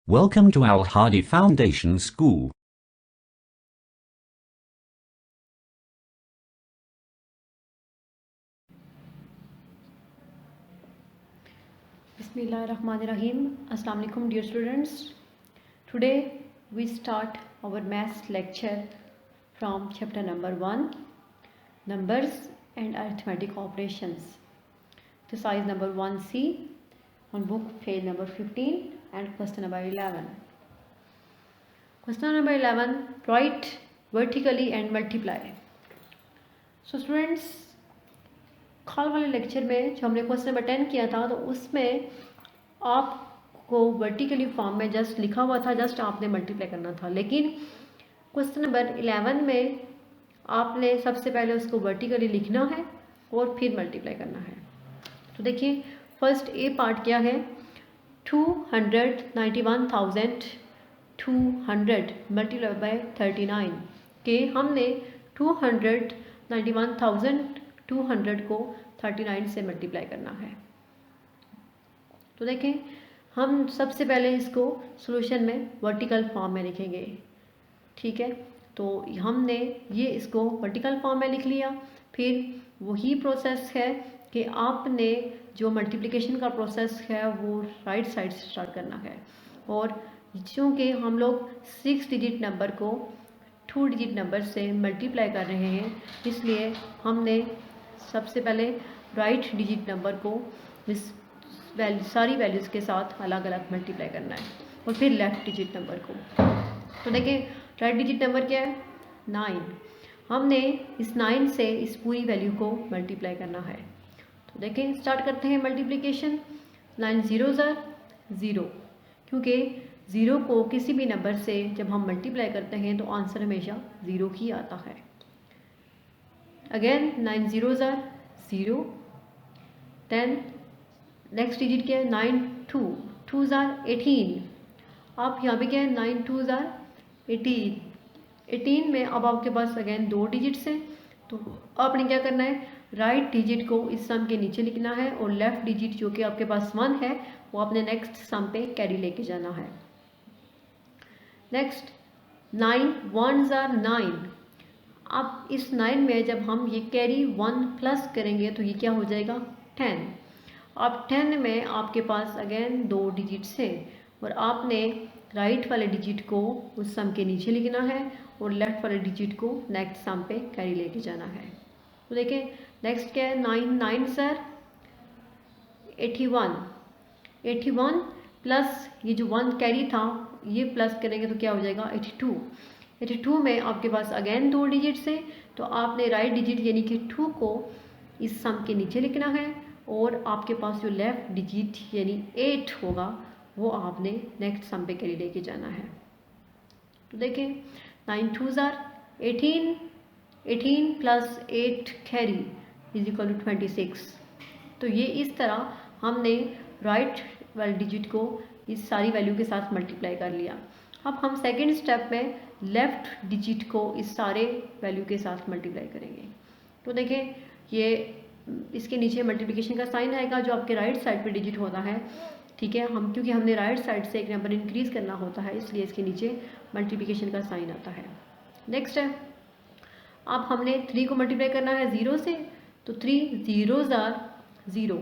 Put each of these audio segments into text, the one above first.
Welcome to Al Hadi Foundation School. Bismillahirrahmanirrahim. Assalamu alaikum dear students. Today we start our maths lecture from chapter number 1, numbers and arithmetic operations. Exercise number 1C on book page number 15 and question number 11. Question number 11, write vertically and multiply. So students, कल वाले lecture में जो हमने question number 10 किया था तो उसमें आपको वर्टिकली फॉर्म में जस्ट लिखा हुआ था, जस्ट आपने मल्टीप्लाई करना था। लेकिन क्वेश्चन नंबर 11 में आपने सबसे पहले उसको वर्टिकली लिखना है और फिर मल्टीप्लाई करना है। तो देखिए फर्स्ट ए पार्ट क्या है, 291,200 मल्टीप्लाई बाय 39 के हमने 291,200 को 39 से मल्टीप्लाई करना है। तो देखें हम सबसे पहले इसको सॉल्यूशन में वर्टिकल फॉर्म में लिखेंगे, ठीक है। तो हमने ये इसको वर्टिकल फॉर्म में लिख लिया। फिर वही प्रोसेस है कि आपने जो मल्टीप्लिकेशन का प्रोसेस है वो राइट साइड से स्टार्ट करना है। और चूँकि हम लोग 6 डिजिट नंबर को 2 डिजिट नंबर से मल्टीप्लाई कर रहे हैं, इसलिए हमने सबसे पहले राइट डिजिट नंबर को इस सारी वैल्यूज़ के साथ अलग अलग मल्टीप्लाई करना है और फिर लेफ्ट डिजिट नंबर को। तो देखिए राइट डिजिट नंबर क्या है, 9। हमने इस 9 से इस पूरी वैल्यू को मल्टीप्लाई करना है। तो देखें स्टार्ट करते हैं मल्टीप्लिकेशन। 9 0s are 0, क्योंकि 0 को किसी भी नंबर से जब हम मल्टीप्लाई करते हैं तो आंसर हमेशा 0 ही आता है। Again 9 0s are 0। Then next digit क्या है, 9 2, 2s are 18। आप यहाँ पे क्या है, 9 2s are 18। 18 में अब आपके पास अगेन 2 डिजिट्स हैं, तो आपने क्या करना है, राइट डिजिट को इस सम के नीचे लिखना है और लेफ्ट डिजिट जो कि आपके पास 1 है वो आपने नेक्स्ट सम पे कैरी लेके जाना है। Next 9 1s are 9। अब इस 9 में जब हम ये कैरी 1 प्लस करेंगे तो ये क्या हो जाएगा, 10। अब 10 में आपके पास अगेन 2 डिजिट्स हैं और आपने राइट वाले डिजिट को उस सम के नीचे लिखना है और लेफ्ट वाले डिजिट को नेक्स्ट सम पे कैरी लेके जाना है। तो देखें नेक्स्ट क्या है, 9 9s are 81। 81 प्लस ये जो 1 कैरी था ये प्लस करेंगे तो क्या हो जाएगा, 82। 82 में आपके पास अगेन 2 डिजिट्स हैं, तो आपने राइट डिजिट यानी कि 2 को इस सम के नीचे लिखना है और आपके पास जो लेफ्ट डिजिट यानी 8 होगा वो आपने नेक्स्ट सम पे कैरी लेके जाना है। तो देखें 9 2s are 18, 18 plus 8 carry is equal to 26। तो ये इस तरह हमने राइट वाले डिजिट को इस सारी वैल्यू के साथ मल्टीप्लाई कर लिया। अब हम सेकेंड स्टेप में लेफ्ट डिजिट को इस सारे वैल्यू के साथ मल्टीप्लाई करेंगे। तो देखें ये इसके नीचे मल्टीप्लिकेशन का साइन आएगा जो आपके राइट साइड पे डिजिट होता है, ठीक है। हम क्योंकि हमने राइट साइड से एक नंबर इंक्रीज करना होता है इसलिए इसके नीचे मल्टीप्लिकेशन का साइन आता है। नेक्स्ट है, अब हमने 3 को मल्टीप्लाई करना है 0 से, तो 3 0s are 0।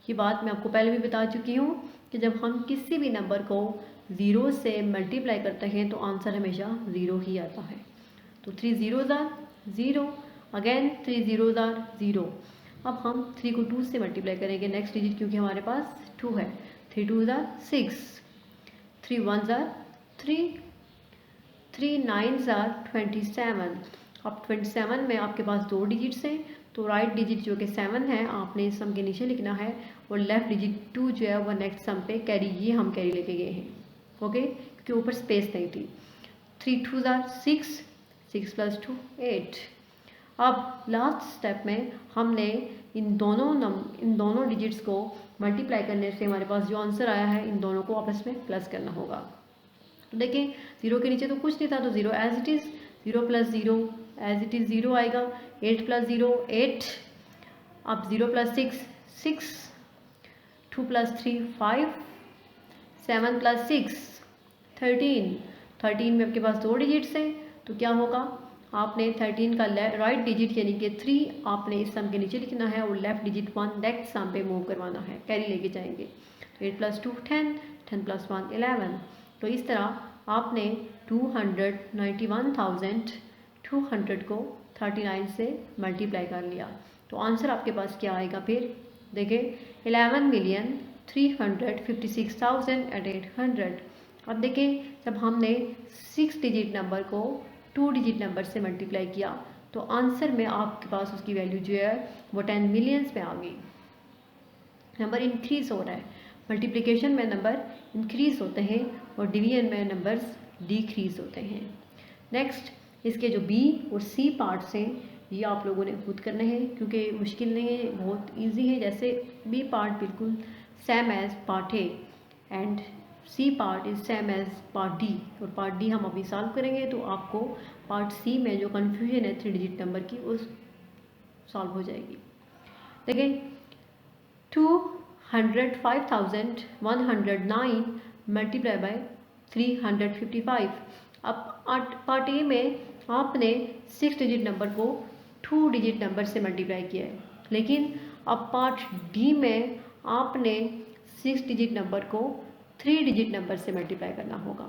ये बात मैं आपको पहले भी बता चुकी हूँ कि जब हम किसी भी नंबर को 0 से मल्टीप्लाई करते हैं तो आंसर हमेशा 0 ही आता है। तो 3 0s are 0, again 3 0s are 0। अब हम 3 को 2 से मल्टीप्लाई करेंगे नेक्स्ट डिजिट, क्योंकि हमारे पास 2 है। 3 2s are 6, 3 1s are 3, 3 9s are 27। अब 27 में आपके पास 2 डिजिट्स हैं, तो राइट डिजिट जो कि 7 है आपने इस सम के नीचे लिखना है और लेफ्ट डिजिट 2 जो है वो नेक्स्ट सम पे कैरी, ये हम कैरी लेके गए हैं, ओके, क्योंकि ऊपर स्पेस नहीं थी। 3 2s are 6, 6 प्लस 2 8। अब लास्ट स्टेप में हमने इन दोनों डिजिट्स को मल्टीप्लाई करने से हमारे पास जो आंसर आया है इन दोनों को आपस में प्लस करना होगा। तो देखें 0 के नीचे तो कुछ नहीं था, तो 0 as it is, 0 plus 0 as it is 0 आएगा। 8 प्लस 0 8, अब 0 प्लस 6 6, 2 प्लस 3 5, 7 प्लस 6 13 में आपके पास 2 डिजिट्स हैं, तो क्या होगा, आपने 13 का राइट डिजिट यानी कि 3 आपने इस सम के नीचे लिखना है और लेफ्ट डिजिट 1 नेक्स्ट सम पे मूव करवाना है, कैरी लेके जाएंगे। तो 8 + 2 10, 10 + 1 11। तो इस तरह आपने 291,200 को 39 से मल्टीप्लाई कर लिया। तो आंसर आपके पास क्या आएगा फिर, देखें 11,356,800। अब देखें जब हमने 6 डिजिट नंबर को 2 डिजिट नंबर से मल्टीप्लाई किया तो आंसर में आपके पास उसकी वैल्यू जो है वो 10 मिलियंस में आ गई। नंबर इंक्रीज हो रहा है, मल्टीप्लिकेशन में नंबर इंक्रीज होते हैं और डिवीजन में नंबर्स डिक्रीज होते हैं। नेक्स्ट इसके जो बी और सी पार्ट्स हैं ये आप लोगों ने खुद करने हैं, क्योंकि मुश्किल नहीं है, बहुत इजी है। जैसे बी पार्ट बिल्कुल same as part A and C part is same as part D, और पार्ट डी हम अभी सॉल्व करेंगे तो आपको पार्ट सी में जो कन्फ्यूजन है 3 डिजिट नंबर की वो सॉल्व हो जाएगी। देखिए 205,109 मल्टीप्लाई बाय 355। अब पार्ट ए में आपने 6 डिजिट नंबर को 2 डिजिट नंबर से मल्टीप्लाई किया है, लेकिन अब पार्ट डी में आपने 6 डिजिट नंबर को 3 डिजिट नंबर से मल्टीप्लाई करना होगा।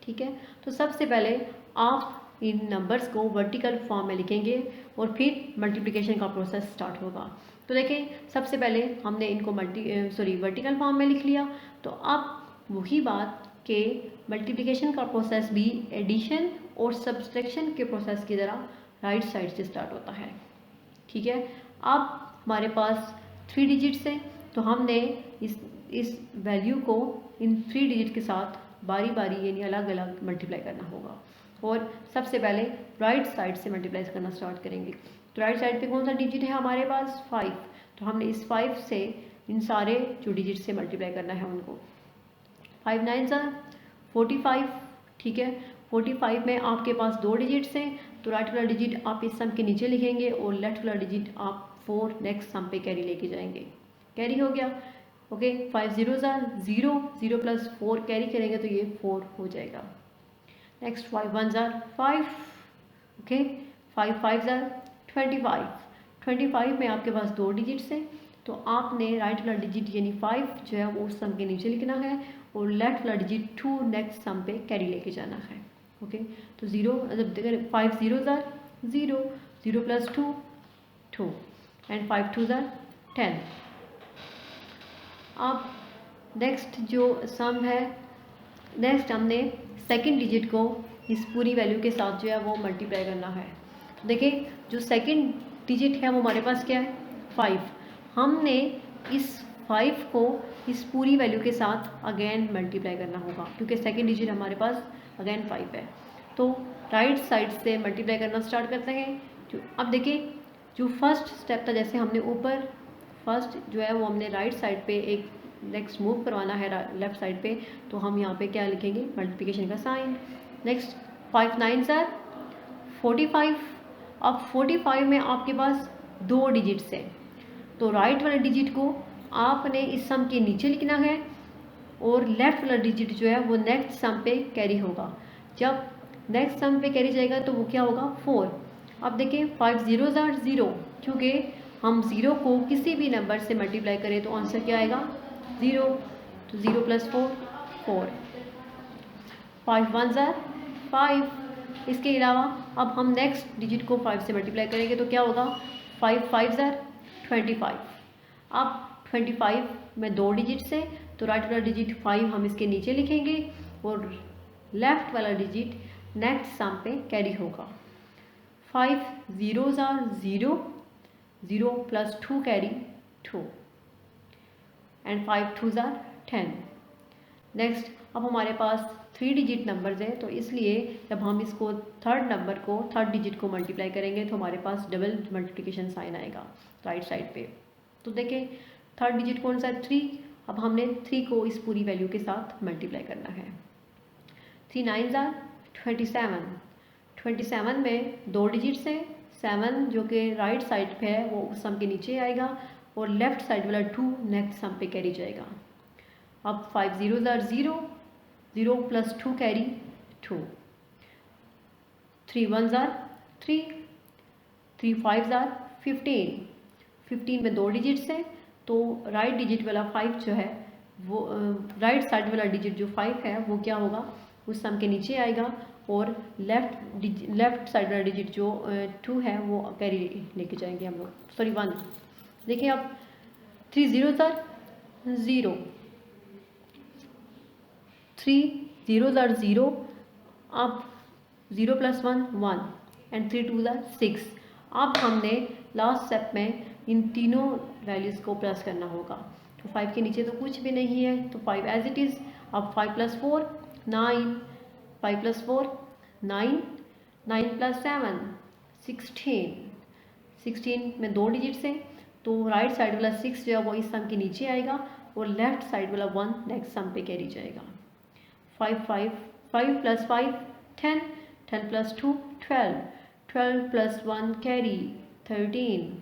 ठीक है, तो सबसे पहले आप इन नंबर्स को वर्टिकल फॉर्म में लिखेंगे और फिर मल्टीप्लिकेशन का प्रोसेस स्टार्ट होगा। तो देखें सबसे पहले हमने इनको वर्टिकल फॉर्म में लिख लिया, तो अब वही बात कि मल्टीप्लिकेशन का प्रोसेस भी एडिशन और सब्सट्रैक्शन के प्रोसेस की तरह राइट साइड से स्टार्ट होता है। ठीक है, अब हमारे पास 3 डिजिट्स हैं, तो हमने इस वैल्यू को इन 3 डिजिट के साथ बारी बारी यानी अलग अलग मल्टीप्लाई करना होगा। और सबसे पहले राइट साइड से मल्टीप्लाई करना स्टार्ट करेंगे। तो राइट साइड पे कौन सा डिजिट है हमारे पास, 5, तो हमने इस 5 से इन सारे जो डिजिट से मल्टीप्लाई करना है उनको। 5 9 45। ठीक है, 45 में आपके पास 2 डिजिट्स हैं, तो राइट वाला डिजिट आप इस सम के नीचे लिखेंगे और लेफ्ट वाला डिजिट आप 4 नेक्स्ट सम पे कैरी लेके जाएंगे। कैरी हो गया, ओके। 5 0 0, 0 + 4 कैरी करेंगे तो ये 4 हो जाएगा। Next 5 1 5, okay. 5 5 25। 25 में आपके पास 2 डिजिट्स हैं, तो आपने राइट वाला डिजिट यानी 5 जो है वो सम के नीचे लिखना है और लेफ्ट वाला डिजिट 2 नेक्स्ट सम पे कैरी लेके जाना है। ओके, तो 0 जब 5 0 0, 0 + 2 2 एंड 5 2 10। अब नेक्स्ट जो सम है, नेक्स्ट हमने सेकंड डिजिट को इस पूरी वैल्यू के साथ जो है वो मल्टीप्लाई करना है। देखिए जो सेकंड डिजिट है वो हमारे पास क्या है, 5। हमने इस 5 को इस पूरी वैल्यू के साथ अगेन मल्टीप्लाई करना होगा, क्योंकि सेकंड डिजिट हमारे पास अगेन 5 है। तो राइट साइड से मल्टीप्लाई करना स्टार्ट करते हैं। अब देखिए जो फर्स्ट स्टेप था, जैसे हमने ऊपर फर्स्ट जो है वो हमने राइट साइड पे एक नेक्स्ट मूव करवाना है लेफ्ट साइड पे, तो हम यहाँ पे क्या लिखेंगे, मल्टीप्लिकेशन का साइन। नेक्स्ट 5 9 45। अब 45 में आपके पास 2 डिजिट्स हैं, तो राइट वाले डिजिट को आपने इस सम के नीचे लिखना है और लेफ्ट वाला डिजिट जो है वो नेक्स्ट सम पे कैरी होगा। जब नेक्स्ट सम पे कैरी जाएगा तो वो क्या होगा, 4। अब देखिए 5 0 0, क्योंकि हम 0 को किसी भी नंबर से मल्टीप्लाई करें तो आंसर क्या आएगा, 0, तो 0 + 4 4। 5 1 5। इसके अलावा अब हम नेक्स्ट डिजिट को 5 से मल्टीप्लाई करेंगे तो क्या होगा, 5 5 25। अब 25 में 2 डिजिट्स है, तो राइट वाला डिजिट 5 हम इसके नीचे लिखेंगे और लेफ्ट वाला डिजिट नेक्स्ट सम पे कैरी होगा। 5 0 0, 0 + 2 कैरी 2 एंड 5 2 10। नेक्स्ट अब हमारे पास 3 डिजिट नंबर्स हैं, तो इसलिए जब हम इसको थर्ड डिजिट को मल्टीप्लाई करेंगे तो हमारे पास डबल मल्टीप्लिकेशन साइन आएगा राइट साइड पे। तो देखें थर्ड डिजिट कौन सा है, 3। अब हमने 3 को इस पूरी वैल्यू के साथ मल्टीप्लाई करना है। 3 9 27। 27 में 2 डिजिट्स हैं, 7 जो कि राइट साइड पे है वो सम के नीचे आएगा और लेफ्ट साइड वाला 2 नेक्स्ट सम पे कैरी जाएगा। अब 5 0 0, 0 plus 2 carry 2, 3 1s are 3, 3 5s are 15, 15 में 2 डिजिट्स हैं, तो राइट डिजिट वाला 5 जो है वो राइट साइड वाला डिजिट जो 5 है वो क्या होगा, उस सम के नीचे आएगा, और लेफ्ट साइड वाला डिजिट जो 2 है वो कैरी लेके जाएंगे हम लोग, सॉरी 1। देखिए अब 3 0s आर 0, 3 0s आर 0, अब 0 प्लस 1 1 एंड 3 2s आर 6। अब हमने लास्ट स्टेप में इन तीनों वैल्यूज़ को प्लस करना होगा, तो 5 के नीचे तो कुछ भी नहीं है, तो 5 एज इट इज़। अब 5 प्लस 4 9, 5 प्लस 4 9, 9 प्लस 7 16, 16 में 2 डिजिट्स हैं, तो राइट साइड वाला 6 जो है वो इस सम के नीचे आएगा, और लेफ्ट साइड वाला 1 नेक्स्ट सम पे कैरी जाएगा। 5 प्लस 5 10, 10 प्लस 2 12, 12 प्लस 1 कैरी 13।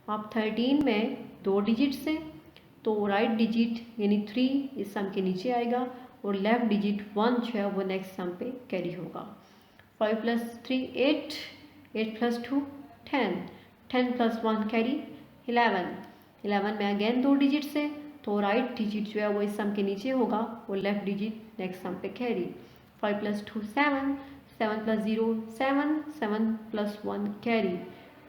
अब 13 में 2 डिजिट्स हैं, तो राइट डिजिट यानी 3 इस सम के नीचे आएगा, और लेफ्ट डिजिट 1 जो है वो नेक्स्ट सम पे कैरी होगा। 5 प्लस 3 8, 8 प्लस 2 10, 10 प्लस 1 कैरी 11, 11 में अगेन 2 डिजिट्स हैं, तो राइट डिजिट जो है वो इस सम के नीचे होगा, और लेफ्ट डिजिट नेक्स्ट सम पे carry. 5 plus 2 7, 7 plus 0 7, 7 plus 1 carry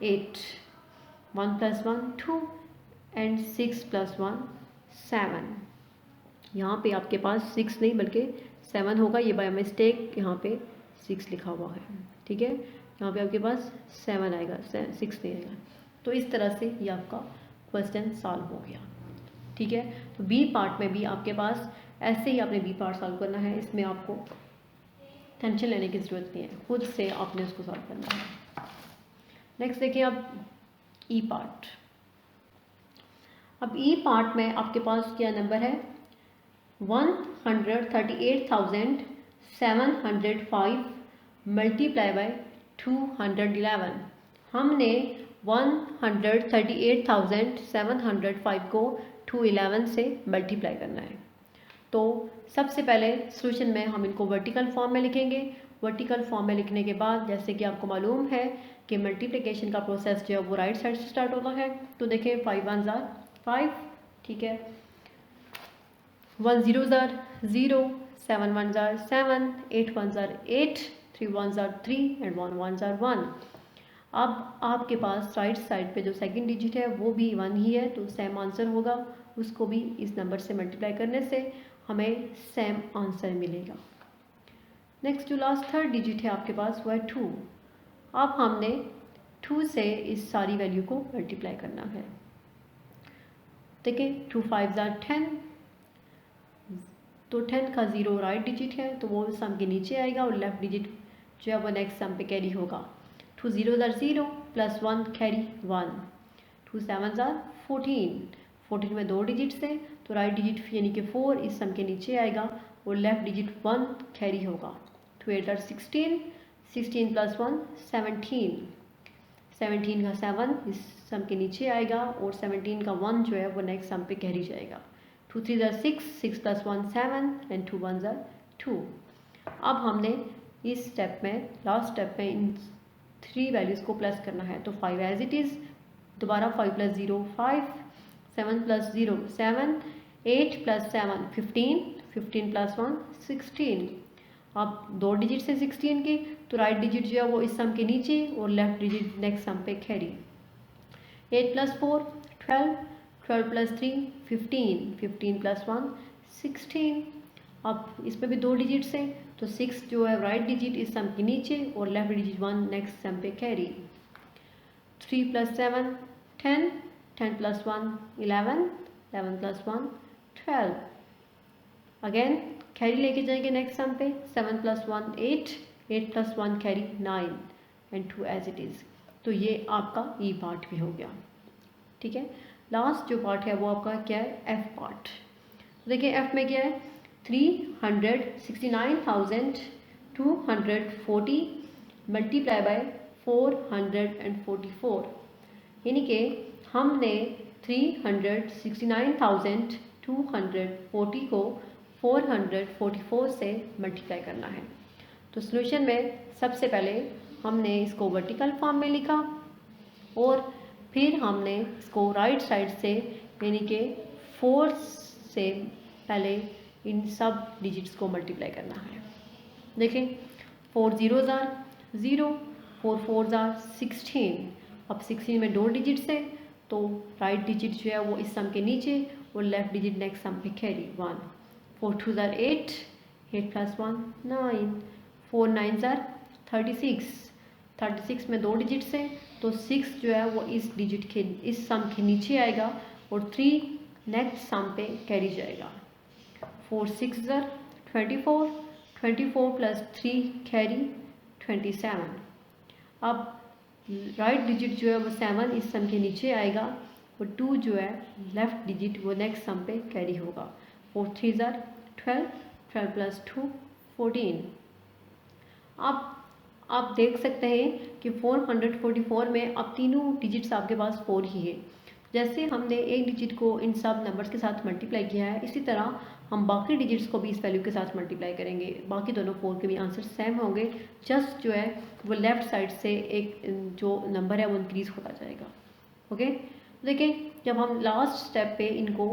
8, 1 plus 1 2 and 6 plus 1 7। यहाँ पे आपके पास 6 नहीं बल्कि 7 होगा, ये बाय मिस्टेक यहाँ पे 6 लिखा हुआ है, ठीक है। यहाँ पे आपके पास 7 आएगा, 6 नहीं आएगा। तो इस तरह से ये आपका क्वेश्चन सॉल्व हो गया, ठीक है। तो बी पार्ट में भी आपके पास ऐसे ही आपने बी पार्ट सॉल्व करना है, इसमें आपको टेंशन लेने की ज़रूरत नहीं है, खुद से आपने उसको सॉल्व करना है। नेक्स्ट देखिए अब ई पार्ट। अब ई पार्ट में आपके पास क्या नंबर है, 138,705 मल्टीप्लाई बाय 211। हमने 138,705 को 211 से मल्टीप्लाई करना है। तो सबसे पहले सॉल्यूशन में हम इनको वर्टिकल फॉर्म में लिखेंगे। वर्टिकल फॉर्म में लिखने के बाद जैसे कि आपको मालूम है कि मल्टीप्लिकेशन का प्रोसेस जो है वो राइट साइड से स्टार्ट होता है, तो देखें 5 1s आर 5, ठीक है, 1 0s are 0, 7 1s are 7, 8 1s are 8, 3 1s are 3 and 1 1s are 1। अब आपके पास राइट साइड पे जो सेकंड डिजिट है वो भी 1 ही है, तो सेम आंसर होगा, उसको भी इस नंबर से मल्टीप्लाई करने से हमें सेम आंसर मिलेगा। नेक्स्ट जो लास्ट थर्ड डिजिट है आपके पास वो है 2। अब हमने 2 से इस सारी वैल्यू को मल्टीप्लाई करना है। देखिए 2 5s आर 10, तो 10 का 0 राइट डिजिट है, तो वो सम के नीचे आएगा, और लेफ्ट डिजिट जो है वो नेक्स्ट सम पे कैरी होगा। 2 0s are 0 plus 1 carry 1, 2 7s are 14, 14 में 2 डिजिट्स हैं, तो राइट डिजिट यानी कि 4 इस सम के नीचे आएगा, और लेफ्ट डिजिट 1 कैरी होगा। 2 8 आर 16, 16 प्लस 1 17, 17 का 7 इस सम के नीचे आएगा, और 17 का 1 जो है वो नेक्स्ट सम पे कैरी जाएगा। 2 3s are 6, 6 plus 1 7 and 2 1s are 2। अब हमने इस स्टेप में लास्ट स्टेप में इन 3 वैल्यूज़ को प्लस करना है, तो 5 एज इट इज़, दोबारा 5 प्लस 0 5, 7 प्लस 0 7, 8 प्लस 7 15, 15 प्लस 1 16। अब 2 डिजिट से 16 के, तो राइट डिजिट जो है वो इस सम के नीचे, और लेफ्ट डिजिट नेक्स्ट सम पे कैरी। 8 plus 4 12, 12 plus 3 15, 15 plus 1 16। अब इसमें भी 2 डिजिट्स हैं, तो 6 जो है राइट डिजिट इस सम के नीचे, और लेफ्ट डिजिट 1 नेक्स्ट सम पे carry. 3 plus 7 10, 10 plus 1 11, 11 plus 1 12। Again carry लेके जाएंगे नेक्स्ट सम पे, 7 प्लस 1 8, 8 प्लस 1 कैरी 9 एंड 2 एज इट इज़। तो ये आपका ई पार्ट भी हो गया, ठीक है। लास्ट जो पार्ट है वो आपका क्या है, एफ पार्ट। देखिए एफ में क्या है, 369,240 मल्टीप्लाई बाय 444, यानी कि हमने 369,240 को 444 से मल्टीप्लाई करना है। तो सॉल्यूशन में सबसे पहले हमने इसको वर्टिकल फॉर्म में लिखा और फिर हमने इसको राइट साइड से यानी कि 4 से पहले इन सब डिजिट्स को मल्टीप्लाई करना है। देखें 4 ज़ीरोज़ आर 0, 4 फोर्स आर 16। अब 16 में 2 डिजिट्स है तो राइट डिजिट जो है वो इस सम के नीचे और लेफ्ट डिजिट नेक्स्ट सम पे कैरी 1। 4 2 are 8, 8 plus 1 9, 4 9 are 36। 36 में 2 डिजिट्स है तो 6 जो है वो इस डिजिट के इस सम के नीचे आएगा और 3 नेक्स्ट सम पे कैरी जाएगा। 4 6 आर 24, 24 प्लस 3 कैरी 27। अब राइट डिजिट जो है वो 7 इस सम के नीचे आएगा और 2 जो है लेफ्ट डिजिट वो नेक्स्ट सम पे कैरी होगा। 4 3 आर 12, 12 प्लस 2 14। अब आप देख सकते हैं कि 444 में अब तीनों डिजिट्स आपके पास 4 ही है। जैसे हमने एक डिजिट को इन सब नंबर्स के साथ मल्टीप्लाई किया है, इसी तरह हम बाकी डिजिट्स को भी इस वैल्यू के साथ मल्टीप्लाई करेंगे। बाकी दोनों 4 के भी आंसर सेम होंगे, जस्ट जो है वो लेफ्ट साइड से एक जो नंबर है वो इंक्रीज होता जाएगा। ओके, देखिए जब हम लास्ट स्टेप पे इनको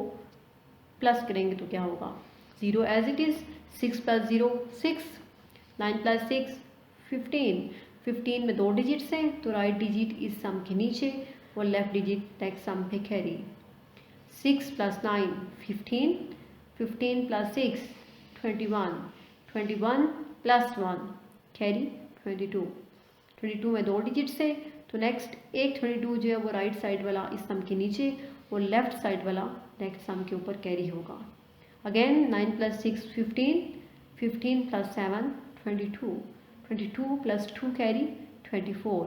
प्लस करेंगे तो क्या होगा। 0 as it is, 6 plus 0 6, 9 plus 6 15। 15 में 2 डिजिट्स हैं तो राइट डिजिट इस सम के नीचे और लेफ्ट डिजिट नेक्स्ट सम पे carry. 6 plus 9 15, 15 plus 6 21, 21 plus 1 carry 22। 22 में 2 डिजिट्स है तो नेक्स्ट एक 22 जो है वो राइट साइड वाला इस सम के नीचे और लेफ्ट साइड वाला नेक्स्ट सम के ऊपर कैरी होगा। Again 9 plus 6 15, 15 plus 7 22, 22 plus 2 carry 24।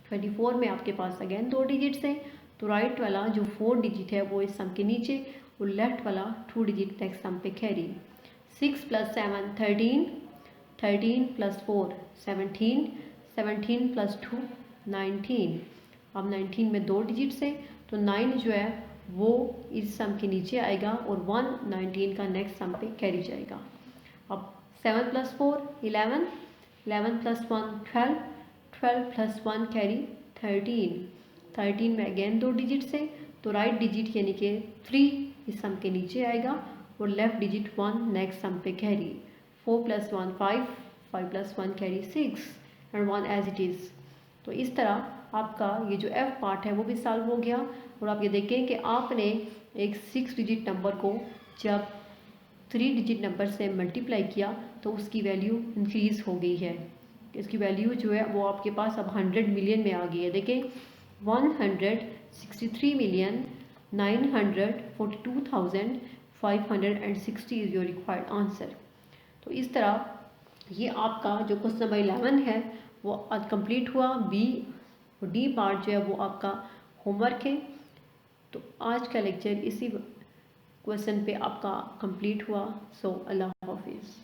24 में आपके पास अगेन 2 डिजिट्स हैं तो राइट वाला जो 4 डिजिट है वो इस सम के नीचे और लेफ्ट वाला 2 डिजिट नेक्स्ट सम पे कैरी। 6 plus 7 13, 13 plus 4 17, 17 plus 2 19। अब 19 में 2 डिजिट्स है तो 9 जो है वो इस सम के नीचे आएगा और 1 19 का नेक्स्ट सम पे कैरी जाएगा। अब 7 प्लस 4 11, 11 प्लस 1 12, 12 प्लस 1 कैरी 13। 13 में अगेन 2 डिजिट्स है तो राइट डिजिट यानी कि 3 इस सम के नीचे आएगा और लेफ्ट डिजिट 1 नेक्स्ट सम पे कैरी। 4 प्लस 1 5, 5 प्लस 1 कैरी 6 एंड 1 एज इट इज़। तो इस तरह आपका ये जो एफ पार्ट है वो भी सॉल्व हो गया और आप ये देखें कि आपने एक 6 डिजिट नंबर को जब 3 डिजिट नंबर से मल्टीप्लाई किया तो उसकी वैल्यू इंक्रीज़ हो गई है। इसकी वैल्यू जो है वो आपके पास अब 100 मिलियन में आ गई है। देखें 163,942,560 इज़ योर रिक्वायर्ड आंसर। तो इस तरह ये आपका जो क्वेश्चन नंबर 11 है वो आज कंप्लीट हुआ। बी और डी पार्ट जो है वो आपका होमवर्क है। तो आज का लेक्चर इसी क्वेश्चन पे आपका कंप्लीट हुआ। सो अल्लाह हाफिज़।